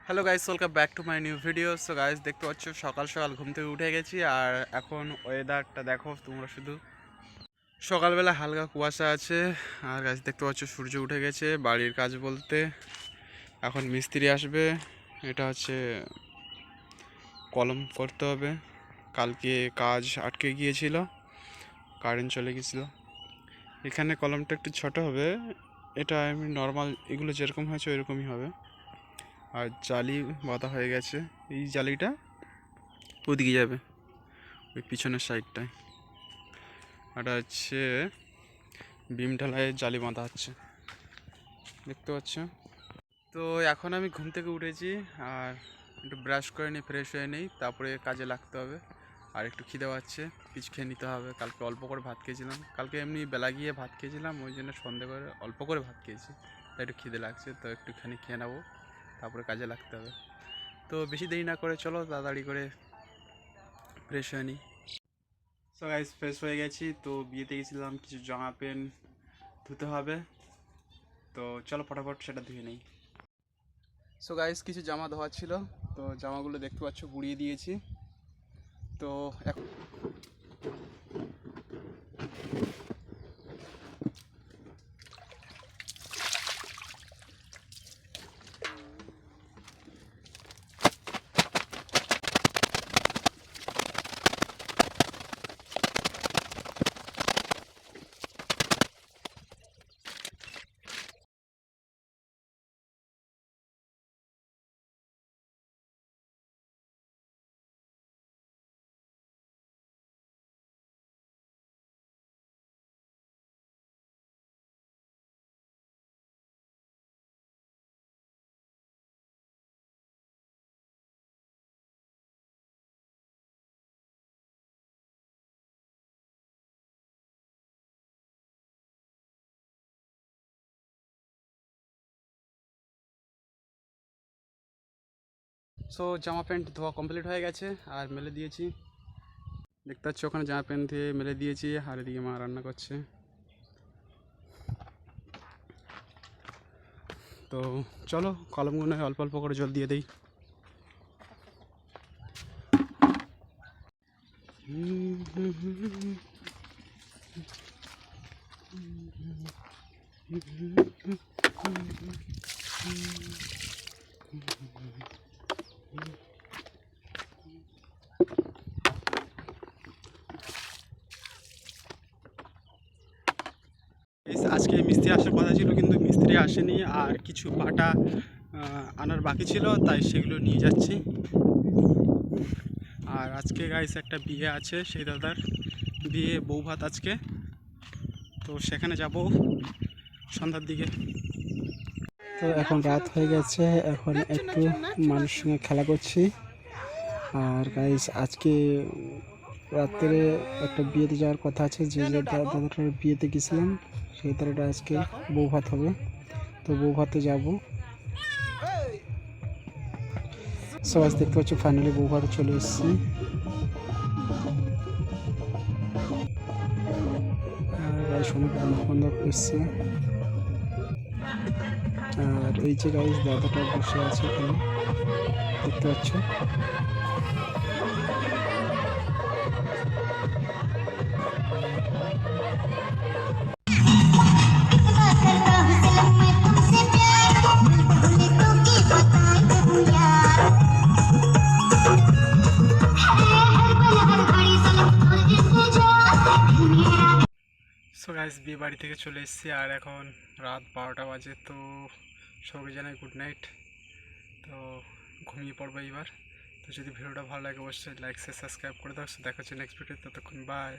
Hello guys, welcome back to my new video. So guys, দেখতে পাচ্ছ সকাল সকাল ঘুম থেকে উঠে গেছি। আর এখন ওয়েদারটা দেখো তোমরা শুধু। সকালবেলা হালকা কুয়াশা আছে। আর গাইস দেখতে পাচ্ছ সূর্য উঠে গেছে। বাড়ির কাজ বলতে এখন মিস্ত্রি আসবে। এটা হচ্ছে কলম করতে হবে। কালকে কাজ আটকে গিয়েছিল, কারেন্ট চলে গেছিলো। এখানে কলমটা একটু ছোট হবে। এটা এমনি নর্মাল এগুলো যেরকম হয়েছে ওইরকমই হবে। আর জালি বাঁধা হয়ে গেছে। এই জালিটা ওদিকে যাবে, ওই পিছনের সাইডটায়। এটা হচ্ছে বিম ঢালাইয়ের জালি বাঁধা হচ্ছে, দেখতে পাচ্ছ। তো এখন আমি ঘুম থেকে উঠেছি আর একটু ব্রাশ করে নিই, ফ্রেশ হয়ে নিই, তারপরে কাজে লাগতে হবে। আর একটু খিদে পাচ্ছে, কিছু খেয়ে নিতে হবে। কালকে অল্প করে ভাত খেয়েছিলাম, কালকে এমনি বেলা গিয়ে ভাত খেয়েছিলাম, ওই জন্য সন্ধে করে অল্প করে ভাত খেয়েছি, তাই একটু খিদে লাগছে। তো একটুখানি খেয়ে নেবো, তারপরে কাজে লাগতে হবে। তো বেশি দেরি না করে চলো তাড়াতাড়ি করে ফ্রেশ হয়ে নিই। সো গাইস, ফ্রেশ হয়ে গেছি। তো বিয়েতে গেছিলাম, কিছু জামা প্যান্ট ধুতে হবে। তো চলো ফটাফট সেটা ধুয়ে নিই। সো গাইস, কিছু জামা ধোয়া ছিল, তো জামাগুলো দেখতে পাচ্ছ গুঁড়িয়ে দিয়েছি। তো এখন জামা প্যান্ট ধোয়া কমপ্লিট হয়ে গেছে আর মেলে দিয়েছি। দেখতে পাচ্ছ ওখানে জামা প্যান্ট দিয়ে মেলে দিয়েছি, আর এদিকে মা রান্না করছে। তো চলো কলমগুলো অল্প অল্প করে জল দিয়ে দিই। আজকে মিস্ত্রি আসার কথা ছিল, কিন্তু মিস্ত্রি আসেনি। আর কিছু পাটা আনার বাকি ছিল, তাই সেগুলো নিয়ে যাচ্ছি। আর আজকে গাইস একটা বিয়ে আছে, সেই দাদার বিয়ে, বউ ভাত আজকে। তো সেখানে যাব সন্ধ্যার দিকে। তো এখন রাত হয়ে গেছে, এখন একটু মানুষের সঙ্গে খেলা করছি। আর গাইস আজকে রাত্রে একটা বিয়েতে যাওয়ার কথা আছে, যে দাদাটার বিয়েতে গেছিলাম সেই দাদাটা আজকে বউ ভাত হবে। তো বউ ভাতে যাবো। সবাই দেখতে পাচ্ছি ফাইনালি বউ ভাতে চলে এসেছি। আর অনেক বন্ধু বান্ধব এসছে। আর এই যে গাইস দাদাটা বসে আছে এখানে, দেখতে পাচ্ছ। সো গাইস, বিয়ে বাড়ি থেকে চলে এসেছি আর এখন রাত 12টা বাজে। তো সবাই জানাই গুড নাইট। তো ঘুমিয়ে পড়বো এবার। তো যদি ভিডিওটা ভালো লাগে অবশ্যই লাইক শেয়ার সাবস্ক্রাইব করে দাও। দেখা হচ্ছে নেক্সট ভিডিও, ততক্ষণ বাই।